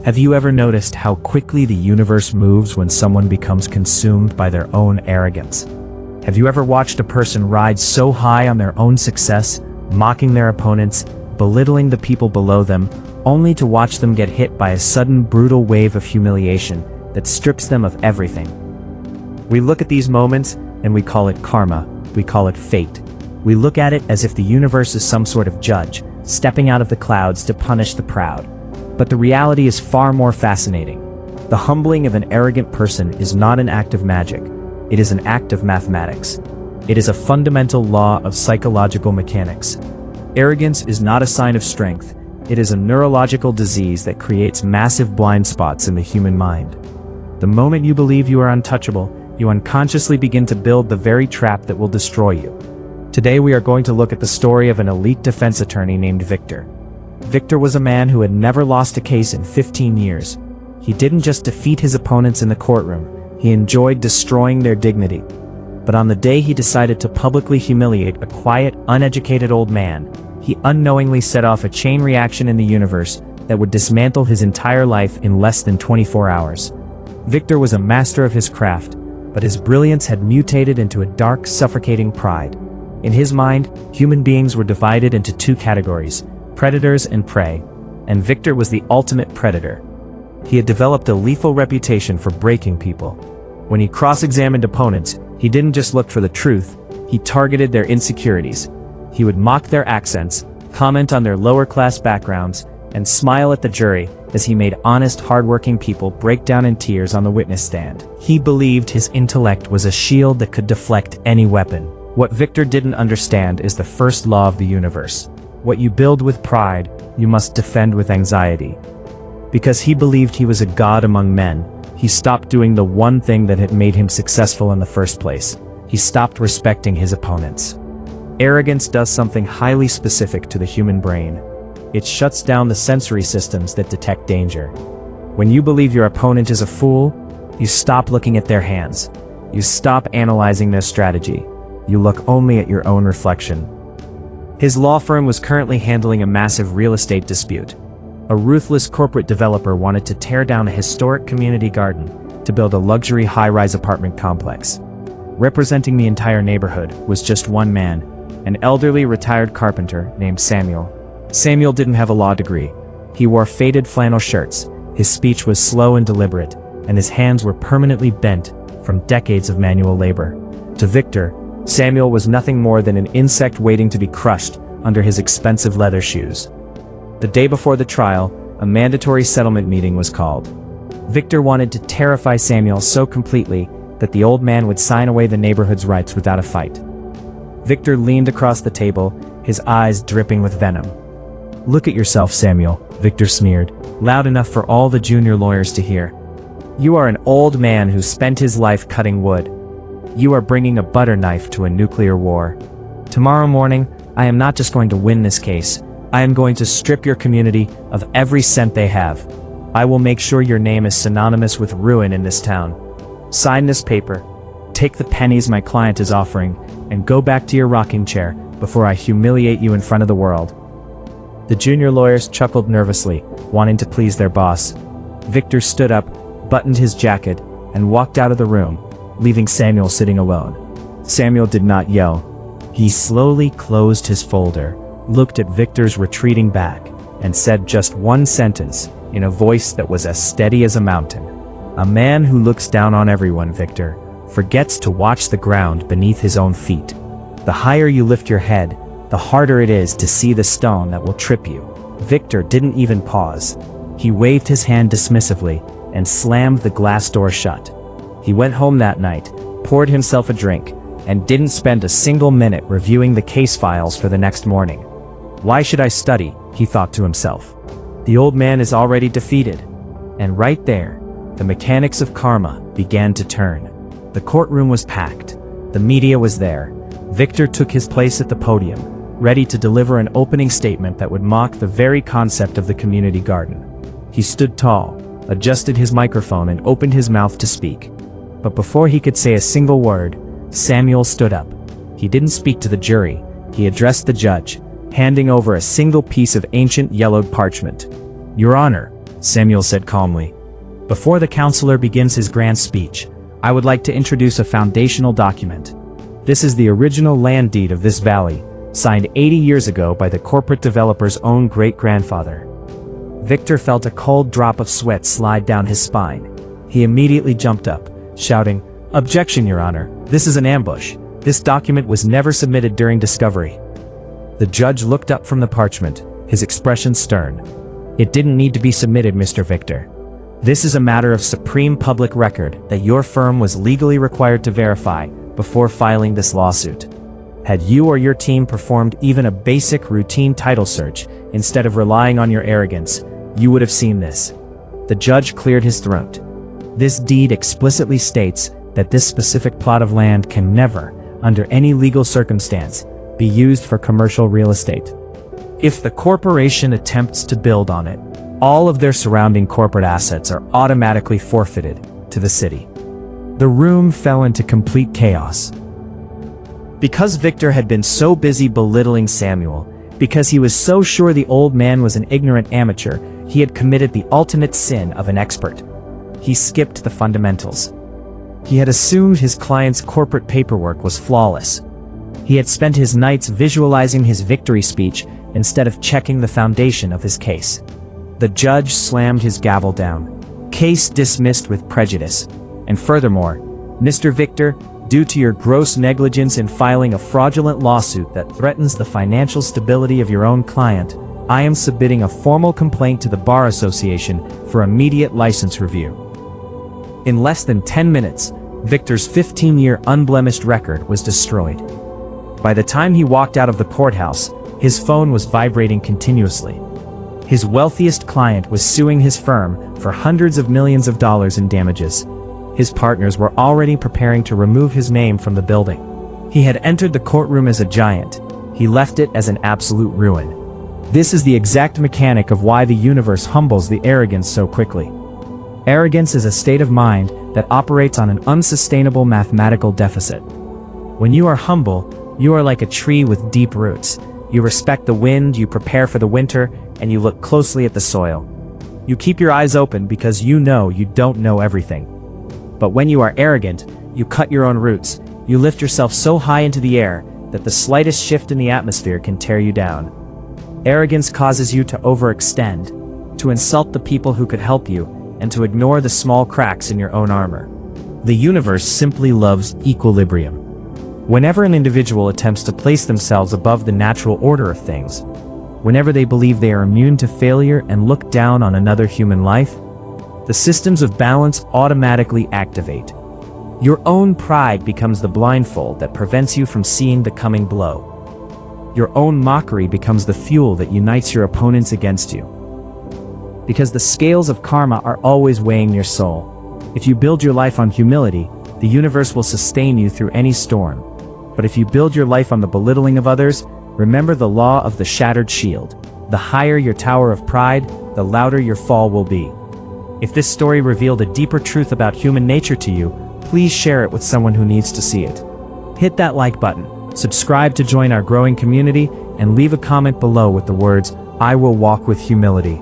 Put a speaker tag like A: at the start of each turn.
A: Have you ever noticed how quickly the universe moves when someone becomes consumed by their own arrogance? Have you ever watched a person ride so high on their own success, mocking their opponents, belittling the people below them, only to watch them get hit by a sudden brutal wave of humiliation that strips them of everything? We look at these moments and we call it karma, we call it fate. We look at it as if the universe is some sort of judge, stepping out of the clouds to punish the proud. But the reality is far more fascinating. The humbling of an arrogant person is not an act of magic. It is an act of mathematics. It is a fundamental law of psychological mechanics. Arrogance is not a sign of strength. It is a neurological disease that creates massive blind spots in the human mind. The moment you believe you are untouchable, you unconsciously begin to build the very trap that will destroy you. Today we are going to look at the story of an elite defense attorney named Victor. Victor was a man who had never lost a case in 15 years. He didn't just defeat his opponents in the courtroom, he enjoyed destroying their dignity. But on the day he decided to publicly humiliate a quiet, uneducated old man, he unknowingly set off a chain reaction in the universe that would dismantle his entire life in less than 24 hours. Victor was a master of his craft, but his brilliance had mutated into a dark, suffocating pride. In his mind, human beings were divided into two categories: predators and prey, and Victor was the ultimate predator. He had developed a lethal reputation for breaking people. When he cross-examined opponents, he didn't just look for the truth, he targeted their insecurities. He would mock their accents, comment on their lower-class backgrounds, and smile at the jury as he made honest, hard-working people break down in tears on the witness stand. He believed his intellect was a shield that could deflect any weapon. What Victor didn't understand is the first law of the universe. What you build with pride, you must defend with anxiety. Because he believed he was a god among men, he stopped doing the one thing that had made him successful in the first place. He stopped respecting his opponents. Arrogance does something highly specific to the human brain. It shuts down the sensory systems that detect danger. When you believe your opponent is a fool, you stop looking at their hands. You stop analyzing their strategy. You look only at your own reflection. His law firm was currently handling a massive real estate dispute. A ruthless corporate developer wanted to tear down a historic community garden to build a luxury high-rise apartment complex. Representing the entire neighborhood was just one man, an elderly retired carpenter named Samuel. Samuel didn't have a law degree. He wore faded flannel shirts, his speech was slow and deliberate, and his hands were permanently bent from decades of manual labor. To Victor, Samuel was nothing more than an insect waiting to be crushed under his expensive leather shoes. The day before the trial, a mandatory settlement meeting was called. Victor wanted to terrify Samuel so completely that the old man would sign away the neighborhood's rights without a fight. Victor leaned across the table, his eyes dripping with venom. "Look at yourself, Samuel," Victor sneered, loud enough for all the junior lawyers to hear. "You are an old man who spent his life cutting wood. You are bringing a butter knife to a nuclear war. Tomorrow morning, I am not just going to win this case, I am going to strip your community of every cent they have. I will make sure your name is synonymous with ruin in this town. Sign this paper, take the pennies my client is offering, and go back to your rocking chair before I humiliate you in front of the world." The junior lawyers chuckled nervously, wanting to please their boss. Victor stood up, buttoned his jacket, and walked out of the room, leaving Samuel sitting alone. Samuel did not yell. He slowly closed his folder, looked at Victor's retreating back, and said just one sentence, in a voice that was as steady as a mountain. "A man who looks down on everyone, Victor, forgets to watch the ground beneath his own feet. The higher you lift your head, the harder it is to see the stone that will trip you." Victor didn't even pause. He waved his hand dismissively and slammed the glass door shut. He went home that night, poured himself a drink, and didn't spend a single minute reviewing the case files for the next morning. "Why should I study?" he thought to himself. "The old man is already defeated." And right there, the mechanics of karma began to turn. The courtroom was packed. The media was there. Victor took his place at the podium, ready to deliver an opening statement that would mock the very concept of the community garden. He stood tall, adjusted his microphone, and opened his mouth to speak. But before he could say a single word, Samuel stood up. He didn't speak to the jury, he addressed the judge, handing over a single piece of ancient yellowed parchment. "Your Honor, Samuel said calmly. Before the counselor begins his grand speech, I would like to introduce a foundational document. This is the original land deed of this valley, signed 80 years ago by the corporate developer's own great-grandfather. Victor felt a cold drop of sweat slide down his spine. He immediately jumped up, shouting, "Objection, Your Honor, this is an ambush. This document was never submitted during discovery." The judge looked up from the parchment, his expression stern. "It didn't need to be submitted, Mr. Victor. This is a matter of supreme public record that your firm was legally required to verify before filing this lawsuit. Had you or your team performed even a basic routine title search instead of relying on your arrogance, you would have seen this." The judge cleared his throat. "This deed explicitly states that this specific plot of land can never, under any legal circumstance, be used for commercial real estate. If the corporation attempts to build on it, all of their surrounding corporate assets are automatically forfeited to the city." The room fell into complete chaos. Because Victor had been so busy belittling Samuel, because he was so sure the old man was an ignorant amateur, he had committed the ultimate sin of an expert. He skipped the fundamentals. He had assumed his client's corporate paperwork was flawless. He had spent his nights visualizing his victory speech instead of checking the foundation of his case. The judge slammed his gavel down. "Case dismissed with prejudice. And furthermore, Mr. Victor, due to your gross negligence in filing a fraudulent lawsuit that threatens the financial stability of your own client, I am submitting a formal complaint to the Bar Association for immediate license review." In less than 10 minutes, Victor's 15-year unblemished record was destroyed. By the time he walked out of the courthouse, his phone was vibrating continuously. His wealthiest client was suing his firm for hundreds of millions of dollars in damages. His partners were already preparing to remove his name from the building. He had entered the courtroom as a giant. He left it as an absolute ruin. This is the exact mechanic of why the universe humbles the arrogant so quickly. Arrogance is a state of mind that operates on an unsustainable mathematical deficit. When you are humble, you are like a tree with deep roots. You respect the wind, you prepare for the winter, and you look closely at the soil. You keep your eyes open because you know you don't know everything. But when you are arrogant, you cut your own roots. You lift yourself so high into the air that the slightest shift in the atmosphere can tear you down. Arrogance causes you to overextend, to insult the people who could help you, and to ignore the small cracks in your own armor. The universe simply loves equilibrium. Whenever an individual attempts to place themselves above the natural order of things, whenever they believe they are immune to failure and look down on another human life, the systems of balance automatically activate. Your own pride becomes the blindfold that prevents you from seeing the coming blow. Your own mockery becomes the fuel that unites your opponents against you. Because the scales of karma are always weighing your soul. If you build your life on humility, the universe will sustain you through any storm. But if you build your life on the belittling of others, remember the law of the shattered shield. The higher your tower of pride, the louder your fall will be. If this story revealed a deeper truth about human nature to you, please share it with someone who needs to see it. Hit that like button, subscribe to join our growing community, and leave a comment below with the words, "I will walk with humility."